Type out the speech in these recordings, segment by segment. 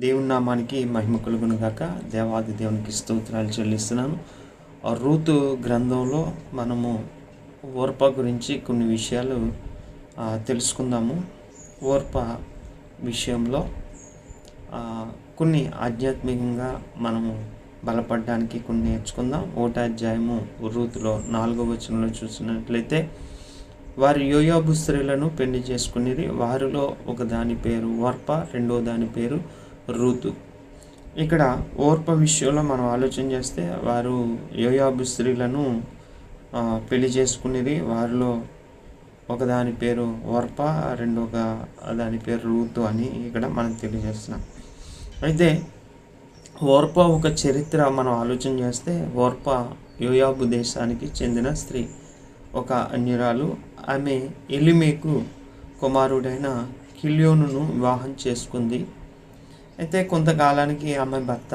దేవుని నామానికి మహిమ కలుగును గాక. దేవాది దేవునికి స్తోత్రాలు చెల్లిస్తున్నాను. రూతు గ్రంథంలో మనము ఓర్ప గురించి కొన్ని విషయాలు తెలుసుకుందాము. ఓర్ప విషయంలో కొన్ని ఆధ్యాత్మికంగా మనము బలపడడానికి కొన్ని నేర్చుకుందాం. 1వ అధ్యాయము రూతులో 4వ వచనంలో చూసినట్లయితే, వారు యోయాబు స్త్రీలను పెళ్లి చేసుకునేది. వారిలో ఒక దాని పేరు ఓర్ప, రెండో దాని పేరు రూతు. ఇక్కడ ఓర్ప విషయంలో మనం ఆలోచన చేస్తే, వారు యోయాబు స్త్రీలను పెళ్లి చేసుకునేది. వారిలో ఒక దాని పేరు ఓర్ప, రెండవ దాని పేరు రూతు అని ఇక్కడ మనం తెలియజేస్తున్నాం. అయితే ఓర్ప ఒక చరిత్ర మనం ఆలోచన చేస్తే, ఓర్ప యోయాబు దేశానికి చెందిన స్త్రీ, ఒక అన్యురాలు. ఆమె ఎలిమేకు కుమారుడైన కిల్యోనును వివాహం చేసుకుంది. అయితే కొంతకాలానికి ఆమె భర్త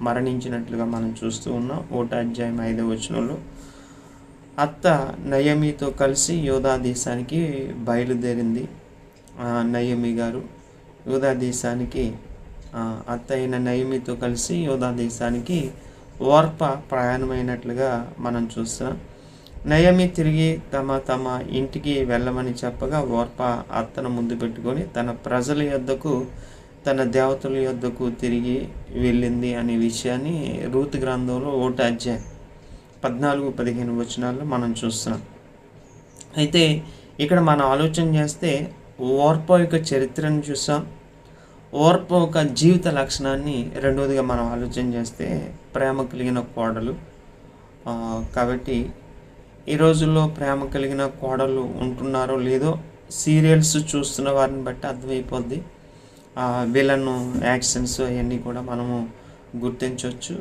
మరణించినట్లుగా మనం చూస్తూ ఉన్నాం. 1వ అధ్యాయం 5వ వచనంలో, అత్త నయమితో కలిసి యోధా దేశానికి బయలుదేరింది. నయమి గారు యోధా దేశానికి, అత్త అయిన నయమితో కలిసి యోధా దేశానికి ఓర్ప ప్రయాణమైనట్లుగా మనం చూస్తున్నాం. నయమి తిరిగి తమ ఇంటికి వెళ్ళమని చెప్పగా, ఓర్ప అత్తను ముందు పెట్టుకొని తన ప్రజల యొద్దకు, తన దేవతల యొద్దకు తిరిగి వెళ్ళింది అనే విషయాన్ని రూతు గ్రంథంలో 1వ అధ్యాయం 14-15 వచనాల్లో మనం చూస్తున్నాం. అయితే ఇక్కడ మనం ఆలోచన చేస్తే ఓర్ప యొక్క చరిత్రను చూసాం. ఓర్ప ఒక జీవిత లక్షణాన్ని రెండవదిగా మనం ఆలోచన చేస్తే ప్రేమ కలిగిన కోడలు. కాబట్టి ఈ రోజుల్లో ప్రేమ కలిగిన కోడలు ఉంటున్నారో లేదో సీరియల్స్ చూస్తున్న వారిని బట్టి అర్థమైపోద్ది. విలన్ యాక్షన్స్ అవన్నీ కూడా మనము గుర్తించవచ్చు.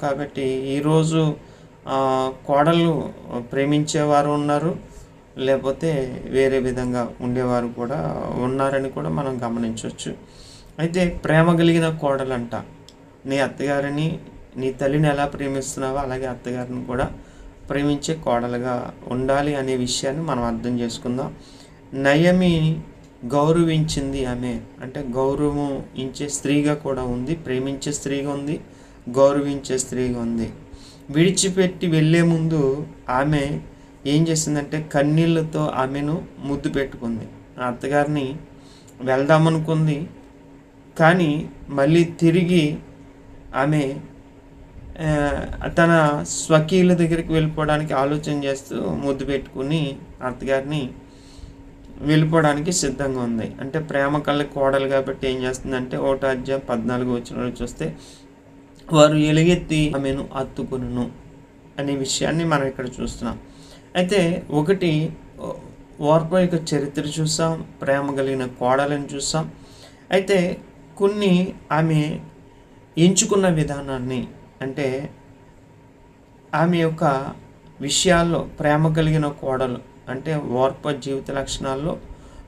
కాబట్టి ఈరోజు కోడలు ప్రేమించేవారు ఉన్నారు, లేకపోతే వేరే విధంగా ఉండేవారు కూడా ఉన్నారని కూడా మనం గమనించవచ్చు. అయితే ప్రేమ కలిగిన కోడలంట, నీ అత్తగారిని, నీ తల్లిని ఎలా ప్రేమిస్తున్నావో అలాగే అత్తగారిని కూడా ప్రేమించే కోడలుగా ఉండాలి అనే విషయాన్ని మనం అర్థం చేసుకుందాం. నయమి గౌరవించింది. ఆమె అంటే గౌరవం ఇచ్చే స్త్రీగా కూడా ఉంది, ప్రేమించే స్త్రీగా ఉంది, గౌరవించే స్త్రీగా ఉంది. విడిచిపెట్టి వెళ్ళే ముందు ఆమె ఏం చేసిందంటే కన్నీళ్ళతో ఆమెను ముద్దు పెట్టుకుంది. ఆ అత్తగారిని వెళ్దామనుకుంది, కానీ మళ్ళీ తిరిగి ఆమె తన స్వకీయుల దగ్గరికి వెళ్ళిపోవడానికి ఆలోచన చేస్తూ ముద్దు పెట్టుకుని అత్తగారిని వెళ్ళిపోవడానికి సిద్ధంగా ఉంది. అంటే ప్రేమ కళ్ళ కోడలు కాబట్టి ఏం చేస్తుందంటే 1వ అధ్యాయం 14వ వచనంలో చూస్తే, వారు ఎలుగెత్తి ఆమెను హత్తుకొనును అనే విషయాన్ని మనం ఇక్కడ చూస్తున్నాం. అయితే ఒకటి ఓర్ప యొక్క చరిత్ర చూసాం, ప్రేమ కలిగిన కోడలను చూసాం. అయితే కొన్ని ఆమె ఎంచుకున్న విధానాన్ని, అంటే ఆమె యొక్క విషయాల్లో ప్రేమ కలిగిన కోడలు అంటే ఓర్ప జీవిత లక్షణాల్లో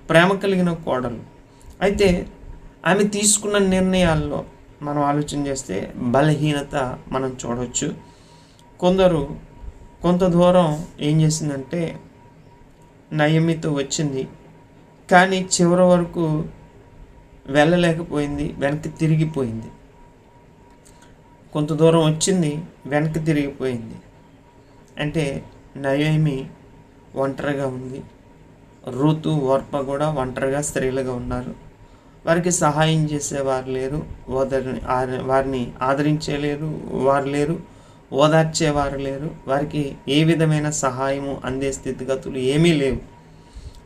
ప్రేమ కలిగిన కోడలు. అయితే ఆమె తీసుకున్న నిర్ణయాల్లో మనం ఆలోచన చేస్తే బలహీనత మనం చూడవచ్చు. కొంత దూరం ఏం చేసిందంటే నయమితో వచ్చింది, కానీ చివరి వరకు వెళ్ళలేకపోయింది, వెనక్కి తిరిగిపోయింది. కొంత దూరం వచ్చింది, వెనక్కి తిరిగిపోయింది. అంటే నయమి ఒంటరిగా ఉంది, రూతు ఓర్ప కూడా ఒంటరిగా స్త్రీలుగా ఉన్నారు. వారికి సహాయం చేసేవారు లేరు, వారిని ఆదరించేలేరు వారు లేరు, ఓదార్చేవారు లేరు. వారికి ఏ విధమైన సహాయము అందే స్థితిగతులు ఏమీ లేవు.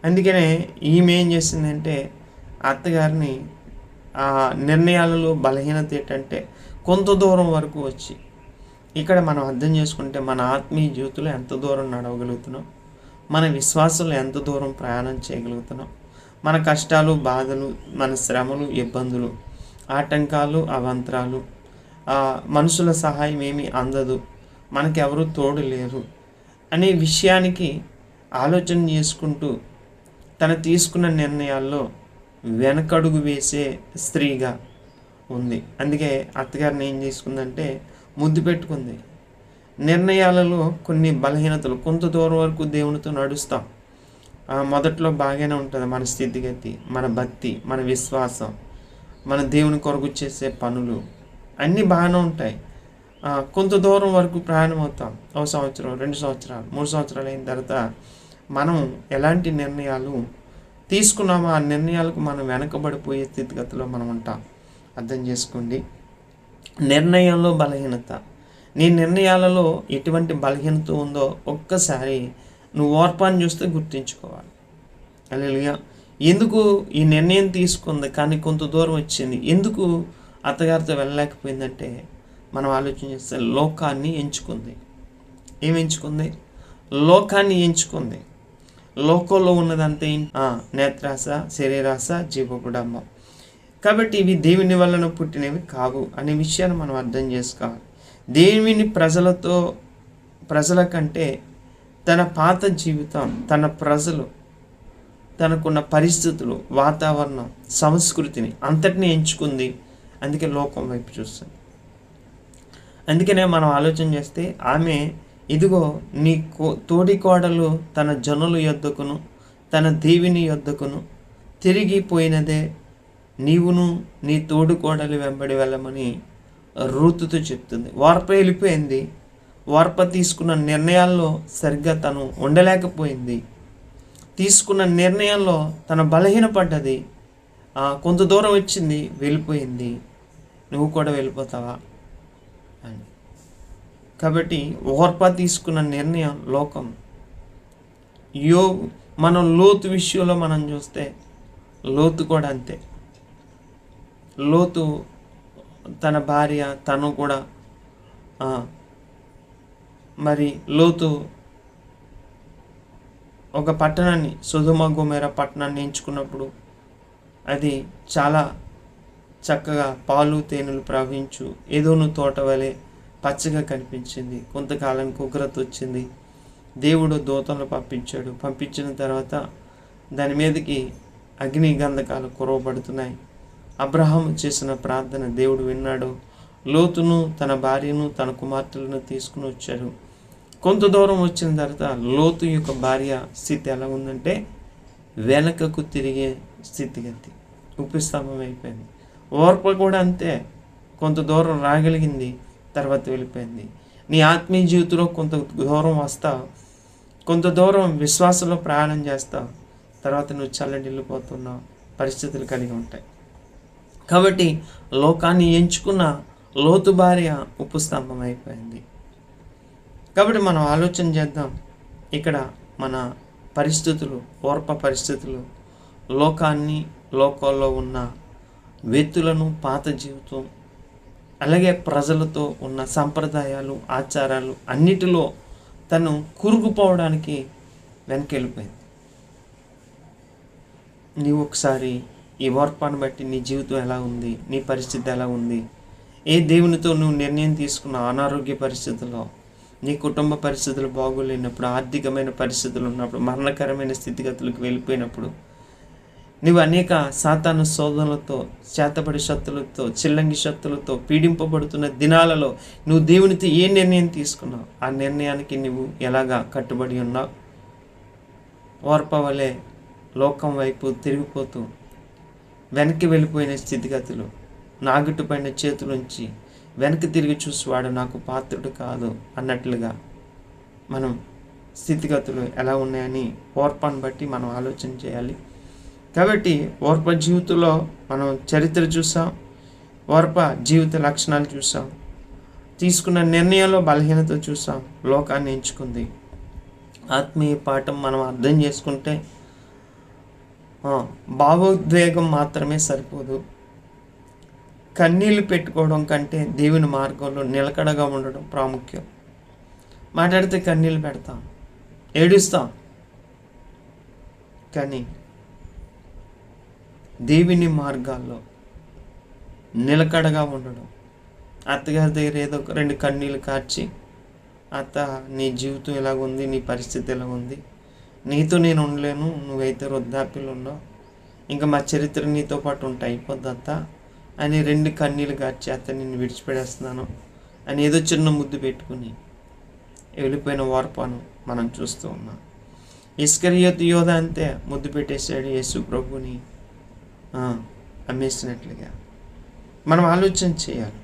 అందుకనే ఈమె ఏం చేసిందంటే అత్తగారిని నిర్ణయాలలో బలహీనత ఏంటంటే కొంత దూరం వరకు వచ్చి, ఇక్కడ మనం అర్థం చేసుకుంటే మన ఆత్మీయ జీవితంలో ఎంత దూరం నడవగలుగుతున్నాం, మన విశ్వాసంలో ఎంత దూరం ప్రయాణం చేయగలుగుతున్నాం, మన కష్టాలు, బాధలు, మన శ్రమలు, ఇబ్బందులు, ఆటంకాలు, అవాంతరాలు, మనుషుల సహాయం ఏమీ అందదు, మనకెవరు తోడు లేరు అనే విషయానికి ఆలోచన చేసుకుంటూ తను తీసుకున్న నిర్ణయాల్లో వెనకడుగు వేసే స్త్రీగా ఉంది. అందుకే అత్తగారిని ఏం చేసుకుందంటే ముద్దు పెట్టుకుంది. నిర్ణయాలలో కొన్ని బలహీనతలు, కొంత దూరం వరకు దేవునితో నడుస్తాం, మొదట్లో బాగానే ఉంటుంది మన స్థితిగతి, మన భక్తి, మన విశ్వాసం, మన దేవుని కొరకు చేసే పనులు అన్నీ బాగానే ఉంటాయి. కొంత దూరం వరకు ప్రయాణం అవుతాం. 1 సంవత్సరం, 2 సంవత్సరాలు, 3 సంవత్సరాలు అయిన తర్వాత మనం ఎలాంటి నిర్ణయాలు తీసుకున్నామో ఆ నిర్ణయాలకు మనం వెనకబడిపోయే స్థితిగతిలో మనం ఉంటాం. అర్థం చేసుకోండి. నిర్ణయంలో బలహీనత. నీ నిర్ణయాలలో ఎటువంటి బలహీనత ఉందో ఒక్కసారి నువ్వు ఓర్పాన్ని చూస్తే గుర్తించుకోవాలి. హల్లెలూయా. ఎందుకు ఈ నిర్ణయం తీసుకుంది కానీ కొంత దూరం వచ్చింది, ఎందుకు అత్తగారితో వెళ్ళలేకపోయిందంటే మనం ఆలోచన చేస్తే లోకాన్ని ఎంచుకుంది. ఏమి ఎంచుకుంది? లోకాన్ని ఎంచుకుంది. లోకంలో ఉన్నదంతా నేత్రాస, శరీరాస, జీవపుడంబం. కాబట్టి ఇవి దేవుని వలన పుట్టినవి కావు అనే విషయాన్ని మనం అర్థం చేసుకోవాలి. దేవుని ప్రజల కంటే తన పాత జీవితం, తన ప్రజలు, తనకున్న పరిస్థితులు, వాతావరణం, సంస్కృతిని అంతటినీ ఎంచుకుంది. అందుకే లోకం వైపు చూస్తుంది. అందుకనే మనం ఆలోచన చేస్తే ఆమె ఇదిగో నీ తోడి కోడలు తన జనుల యొద్దకును తన దేవుని యొద్దకును తిరిగిపోయినదే, నీవును నీ తోడు కోడలు వెంబడి వెళ్ళమని రూతుతో చెప్తుంది. వార్ప వెళ్ళిపోయింది. వార్ప తీసుకున్న నిర్ణయాల్లో సరిగ్గా తను ఉండలేకపోయింది. తీసుకున్న నిర్ణయంలో తన బలహీనపడ్డది. కొంత దూరం వచ్చింది, వెళ్ళిపోయింది. నువ్వు కూడా వెళ్ళిపోతావా అని. కాబట్టి ఓర్ప తీసుకున్న నిర్ణయం లోకం. మనం లోతు విషయంలో మనం చూస్తే లోతు కూడా అంతే. లోతు తన భార్య, తను కూడా మరి లోతు ఒక పట్టణాన్ని, సొదొమ గొమొర్రా పట్టణాన్ని ఎంచుకున్నప్పుడు అది చాలా చక్కగా పాలు తేనెలు ప్రవహించు ఏదోను తోట వలె పచ్చగా కనిపించింది. కొంతకాలానికి ఉగ్రత వచ్చింది. దేవుడు దూతలను పంపించాడు. పంపించిన తర్వాత దాని మీదకి అగ్ని గంధకాలు కురవబడుతున్నాయి. అబ్రహాము చేసిన ప్రార్థన దేవుడు విన్నాడు. లోతును, తన భార్యను, తన కుమార్తెలను తీసుకుని వచ్చాడు. కొంత దూరం వచ్చిన తర్వాత లోతు యొక్క భార్య స్థితి ఎలా ఉందంటే వెనకకు తిరిగే స్థితిగతి, ఉపస్తంభం అయిపోయింది. ఓర్ప కూడా అంతే. కొంత దూరం రాగలిగింది, తర్వాత వెళ్ళిపోయింది. నీ ఆత్మీయ జీవితంలో కొంత దూరం వస్తావు, కొంత దూరం విశ్వాసంలో ప్రయాణం చేస్తావు, తర్వాత నువ్వు చల్లడిల్లిపోతున్న పరిస్థితులు కలిగి ఉంటాయి. కాబట్టి లోకాన్ని ఎంచుకున్న లోతు భార్య ఉపస్తంభం అయిపోయింది. కాబట్టి మనం ఆలోచన చేద్దాం. ఇక్కడ మన పరిస్థితులు, ఓర్ప పరిస్థితులు, లోకాల్లో ఉన్న వ్యక్తులను, పాత జీవితం, అలాగే ప్రజలతో ఉన్న సంప్రదాయాలు, ఆచారాలు అన్నిటిలో తను కూరుకుపోవడానికి వెనకెళ్ళిపోయింది. నీవు ఒకసారి ఈ ఓర్పాన్ని బట్టి నీ జీవితం ఎలా ఉంది, నీ పరిస్థితి ఎలా ఉంది, ఏ దేవునితో నువ్వు నిర్ణయం తీసుకున్న అనారోగ్య పరిస్థితుల్లో, నీ కుటుంబ పరిస్థితులు బాగోలేనప్పుడు, ఆర్థికమైన పరిస్థితులు ఉన్నప్పుడు, మరణకరమైన స్థితిగతులకు వెళ్ళిపోయినప్పుడు, నువ్వు అనేక సాతాను శోధనలతో, చేతబడి శక్తులతో, చిల్లంగి శక్తులతో పీడింపబడుతున్న దినాలలో నువ్వు దేవునితో ఏ నిర్ణయం తీసుకున్నావు, ఆ నిర్ణయానికి నువ్వు ఎలాగా కట్టుబడి ఉన్నావు? ఓర్ప వలె లోకం వైపు తిరిగిపోతూ వెనక్కి వెళ్ళిపోయిన స్థితిగతులు, నాగుట్టుపైన చేతులుంచి వెనక్కి తిరిగి చూసివాడు నాకు పాత్రుడు కాదు అన్నట్లుగా మనం స్థితిగతులు ఎలా ఉన్నాయని ఓర్పాన్ని బట్టి మనం ఆలోచన చేయాలి. కాబట్టి ఓర్ప జీవితంలో మనం చరిత్ర చూసాం, ఓర్ప జీవిత లక్షణాలు చూసాం, తీసుకున్న నిర్ణయాల్లో బలహీనత చూసాం, లోకాన్ని ఎంచుకుంది. ఆత్మీయ పాఠం మనం అర్థం చేసుకుంటే భావోద్వేగం మాత్రమే సరిపోదు. కన్నీళ్లు పెట్టుకోవడం కంటే దేవుని మార్గంలో నిలకడగా ఉండడం ప్రాముఖ్యం. మాట్లాడితే కన్నీళ్ళు పెడతాం, ఏడుస్తాం, కానీ దేవుని మార్గాల్లో నిలకడగా ఉండడం. అత్తగారి దగ్గర ఏదో 2 కన్నీళ్ళు కార్చి, అత్త నీ జీవితం ఎలాగుంది, నీ పరిస్థితి ఎలా ఉంది, నీతో నేను ఉండలేను, నువ్వైతే వృద్ధాప్యంలో ఉన్నావు, ఇంకా మా చరిత్ర నీతో పాటు ఉంటాయి అయిపోద్దత్త అని 2 కన్నీళ్ళు కార్చి అత్త నిన్ను విడిచిపెడేస్తున్నాను అని ఏదో చిన్న ముద్దు పెట్టుకుని వెళ్ళిపోయిన ఓర్పను మనం చూస్తూ ఉన్నాం. ఇస్కరియోతు యోధ అంతే, ముద్దు పెట్టేశాడు యేసు ప్రభుని అమ్మేసినట్లుగా. మనం ఆలోచన చేయాలి.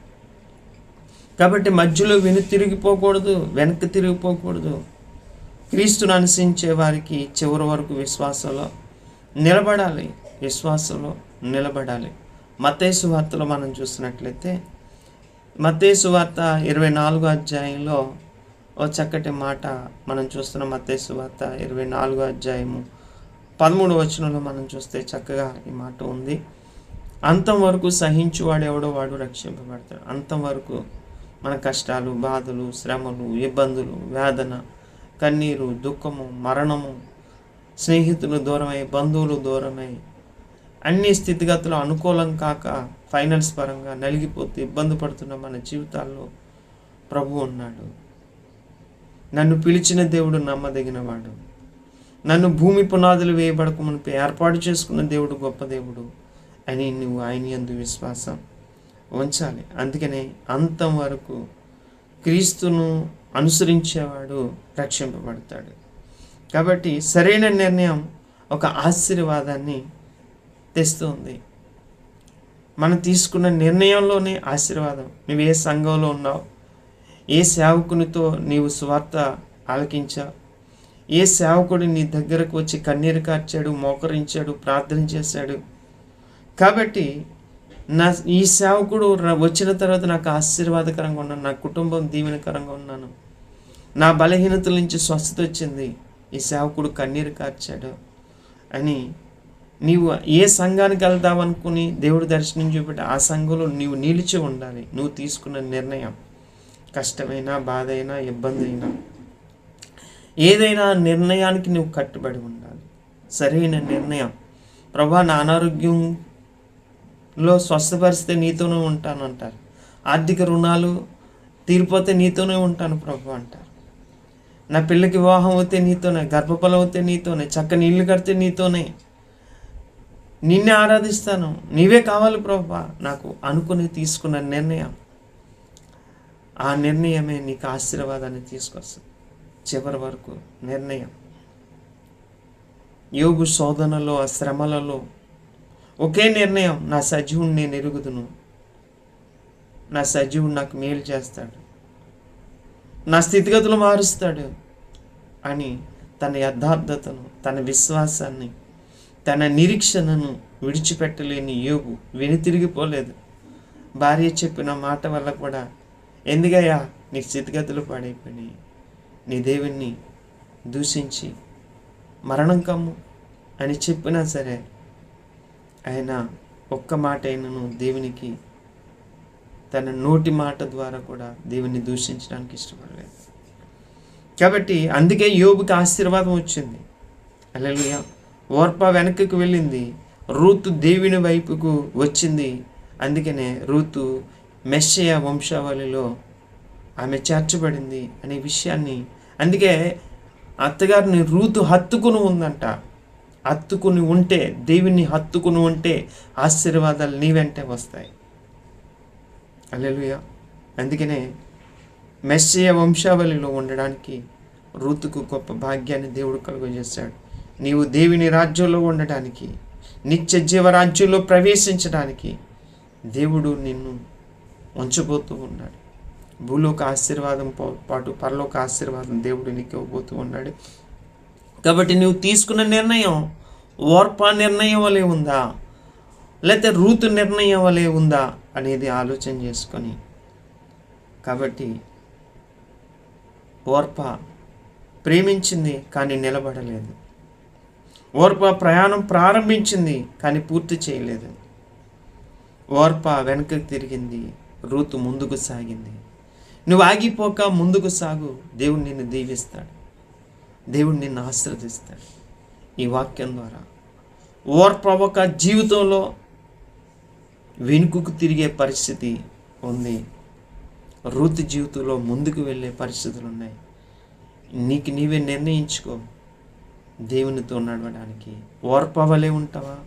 కాబట్టి మధ్యలో తిరిగిపోకూడదు, వెనక్కి తిరిగిపోకూడదు. క్రీస్తును అనుసరించే వారికి చివరి వరకు విశ్వాసంలో నిలబడాలి. మత్తయి సువార్తలో మనం చూసినట్లయితే మత్తయి సువార్త 24వ అధ్యాయంలో ఓ చక్కటి మాట మనం చూస్తున్నాం. మత్తయి సువార్త 24వ అధ్యాయము 13వ వచనంలో మనం చూస్తే చక్కగా ఈ మాట ఉంది. అంతం వరకు సహించువాడు ఎవడో వాడు రక్షింపబడతాడు. అంతం వరకు మన కష్టాలు, బాధలు, శ్రమలు, ఇబ్బందులు, వేదన, కన్నీరు, దుఃఖము, మరణము, స్నేహితులు దూరమై, బంధువులు దూరమై, అన్ని స్థితిగతులు అనుకూలం కాక ఫైనాన్స్ పరంగా నలిగిపోతే ఇబ్బంది పడుతున్న మన జీవితాల్లో ప్రభు ఉన్నాడు. నన్ను పిలిచిన దేవుడు నమ్మదగినవాడు. నన్ను భూమి పునాదులు వేయబడక మునిపే ఏర్పాటు చేసుకున్న దేవుడు గొప్ప దేవుడు అని నువ్వు ఆయన యందు విశ్వాసం ఉంచాలి. అందుకనే అంతం వరకు క్రీస్తును అనుసరించేవాడు రక్షింపబడతాడు. కాబట్టి సరైన నిర్ణయం ఒక ఆశీర్వాదాన్ని తెస్తుంది. మనం తీసుకున్న నిర్ణయంలోనే ఆశీర్వాదం. నువ్వు ఏ సంఘంలో ఉన్నావు, ఏ సేవకునితో నీవు సువార్త ఆలకించావు, ఏ సేవకుడు నీ దగ్గరకు వచ్చి కన్నీరు కార్చాడు, మోకరించాడు, ప్రార్థన చేశాడు. కాబట్టి ఈ సేవకుడు వచ్చిన తర్వాత నాకు ఆశీర్వాదకరంగా ఉన్నాను, నా కుటుంబం దీవెనకరంగా ఉన్నాను, నా బలహీనతల నుంచి స్వస్థత వచ్చింది, ఈ సేవకుడు కన్నీరు కార్చాడు అని నీవు ఏ సంఘానికి వెళ్దామనుకుని దేవుడు దర్శనం చూపెట్టి ఆ సంఘంలో నీవు నిలిచి ఉండాలి. నువ్వు తీసుకున్న నిర్ణయం కష్టమైనా, బాధ అయినా, ఇబ్బంది అయినా, ఏదైనా నిర్ణయానికి నువ్వు కట్టుబడి ఉండాలి. సరైన నిర్ణయం. ప్రభా నా అనారోగ్యంలో స్వస్థపరిస్తే నీతోనే ఉంటాను అంటారు. ఆర్థిక రుణాలు తీరిపోతే నీతోనే ఉంటాను ప్రభు అంటారు. నా పిల్లకి వివాహం అవుతే నీతోనే, గర్భఫలం అవుతే నీతోనే, చక్కని ఇల్లు కడితే నీతోనే, నిన్నే ఆరాధిస్తాను, నీవే కావాలి ప్రభా నాకు అనుకుని తీసుకున్న నిర్ణయం, ఆ నిర్ణయమే నీకు ఆశీర్వాదాన్ని తీసుకొస్తుంది. చివరి వరకు నిర్ణయం. యోబు శోధనలో, ఆ శ్రమలలో ఒకే నిర్ణయం, నా సజీవుని నేను ఎరుగుదును, నా సజీవుడు నాకు మేలు చేస్తాడు, నా స్థితిగతులు మారుస్తాడు అని తన యథార్థతను, తన విశ్వాసాన్ని, తన నిరీక్షణను విడిచిపెట్టలేని యోబు వెనుతిరిగిపోలేదు. భార్య చెప్పిన మాట వల్ల కూడా, ఎందుకయ్యా నీ స్థితిగతులు పాడైపోయినాయి, నీ దేవుణ్ణి దూషించి మరణం కమ్ము అని చెప్పినా సరే ఆయన ఒక్క మాట అయినను దేవునికి తన నోటి మాట ద్వారా కూడా దేవుని దూషించడానికి ఇష్టపడలేదు. కాబట్టి అందుకే యోబుకి ఆశీర్వాదం వచ్చింది. హల్లెలూయా. ఓర్పా వెనక్కి వెళ్ళింది, రూతు దేవుని వైపుకు వచ్చింది. అందుకనే రూతు మెస్సయ వంశావళిలో ఆమె చేర్చబడింది అనే విషయాన్ని, అందుకే అత్తగారిని రూతు హత్తుకుని ఉందంట. హత్తుకుని ఉంటే, దేవుని హత్తుకుని ఉంటే ఆశీర్వాదాలు నీ వెంటే వస్తాయి. హల్లెలూయా. అందుకనే మెస్సయ వంశావళిలో ఉండడానికి రూతుకు గొప్ప భాగ్యాన్ని దేవుడు కలుగజేశాడు. నీవు దేవుని రాజ్యంలో ఉండడానికి, నిత్య జీవరాజ్యంలో ప్రవేశించడానికి దేవుడు నిన్ను ఉంచబోతూ ఉన్నాడు. భూలోక ఆశీర్వాదం పాటు పరలోక ఆశీర్వాదం దేవుడు నీకు ఇవ్వబోతూ ఉన్నాడు. కాబట్టి నువ్వు తీసుకున్న నిర్ణయం ఓర్పా నిర్ణయం వలె ఉందా, లేకపోతే రూతు నిర్ణయం వలె ఉందా అనేది ఆలోచన చేసుకొని, కాబట్టి ఓర్పా ప్రేమించింది కానీ నిలబడలేదు. ఓర్పా ప్రయాణం ప్రారంభించింది కానీ పూర్తి చేయలేదు. ఓర్పా వెనక్కి తిరిగింది, రూతు ముందుకు సాగింది. నువ్వు ఆగిపోక ముందుకు సాగు. దేవుడు నిన్ను దీవిస్తాడు, దేవుడు నిన్ను ఆశీర్వదిస్తాడు. ఈ వాక్యం ద్వారా ఓర్పా ఒక జీవితంలో వెనుకకు తిరిగే పరిస్థితి ఉంది, రూతు జీవితంలో ముందుకు వెళ్ళే పరిస్థితులు ఉన్నాయి. నీకు నీవే నిర్ణయించుకో, దేవునితో నడవడానికి ఓర్పా వలె ఉంటావా,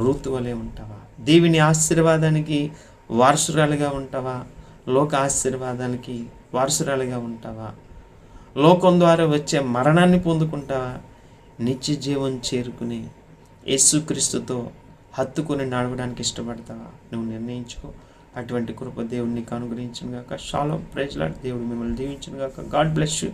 రూతు వలె ఉంటావా? దేవుని ఆశీర్వాదానికి వారసురాలుగా ఉంటావా, లోక ఆశీర్వాదానికి వారసురాలుగా ఉంటావా? లోకం ద్వారా వచ్చే మరణాన్ని పొందుకుంటావా, నిత్య జీవం చేరుకుని యేసుక్రీస్తుతో హత్తుకొని నడవడానికి ఇష్టపడతావా? నువ్వు నిర్ణయించుకో. అటువంటి కృప దేవుడు నీకు అనుగ్రహించును గాక. Shalom, praise Lord. దేవుడు మిమ్మల్ని దీవించును గాక. God bless you.